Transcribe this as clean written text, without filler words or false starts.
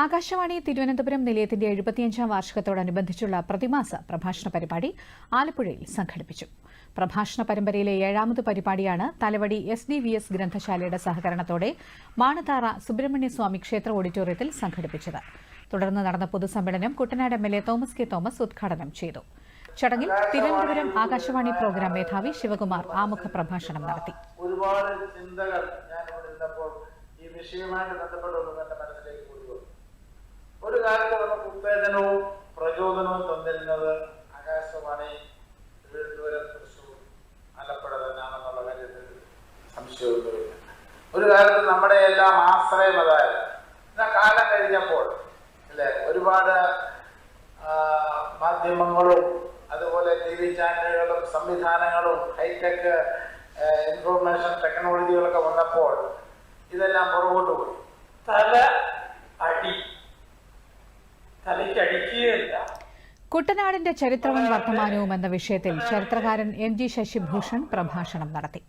ആകാശവാണി തിരുവനന്തപുരം നിലയത്തിന്റെ 75ാം വാർഷികത്തോടനുബന്ധിച്ചുള്ള പ്രതിമാസ പ്രഭാഷണ പരിപാടി ആലപ്പുഴയിൽ സംഘടിപ്പിച്ചു. പ്രഭാഷണ പരമ്പരയിലെ 7ാമത് പരിപാടിയാണ് തലവടി SDVS ഗ്രന്ഥശാലയുടെ സഹകരണത്തോടെ മാണത്താറ സുബ്രഹ്മണ്യസ്വാമി ക്ഷേത്ര ഓഡിറ്റോറിയത്തിൽ സംഘടിപ്പിച്ചത്. തുടർന്ന് നടന്ന പൊതുസമ്മേളനം Kuttanad MLA Thomas K Thomas ഉദ്ഘാടനം ചെയ്തു. ചടങ്ങിൽ തിരുവനന്തപുരം ആകാശവാണി പ്രോഗ്രാം മേധാവി ശിവകുമാർ ആമുഖ പ്രഭാഷണം നടത്തി. ഒരുപാട് ചിന്തകൾ ഈ വിഷയവുമായിട്ട് ബന്ധപ്പെട്ടൊന്നും എന്റെ മനസ്സിലേക്ക് കൂടി വന്നു. ഒരു കാലത്ത് നമുക്ക് ഉത്തേജനവും പ്രചോദനവും തന്നിരുന്നത് ആകാശവാണി തിരുവനന്തപുരം, തൃശ്ശൂർ, ആലപ്പുഴ തന്നെയാണെന്നുള്ള കാര്യത്തിൽ സംശയമൊന്നുമില്ല. ഒരു കാലത്ത് നമ്മുടെ എല്ലാം ആശ്രയം അതായത് കാലം കഴിഞ്ഞപ്പോൾ അല്ലെ ഒരുപാട് മാധ്യമങ്ങളും അതുപോലെ TV ചാനലുകളും സംവിധാനങ്ങളും ഹൈടെക് ഇൻഫോർമേഷൻ ടെക്നോളജികളൊക്കെ വന്നപ്പോൾ ഇതെല്ലാം പുറകോട്ട് പോയി. തലയ്ക്കടിക്കുകയില്ല. കുട്ടനാടിന്റെ ചരിത്രവും വർത്തമാനവും എന്ന വിഷയത്തിൽ ചരിത്രകാരൻ MG ശശിഭൂഷൺ പ്രഭാഷണം നടത്തി.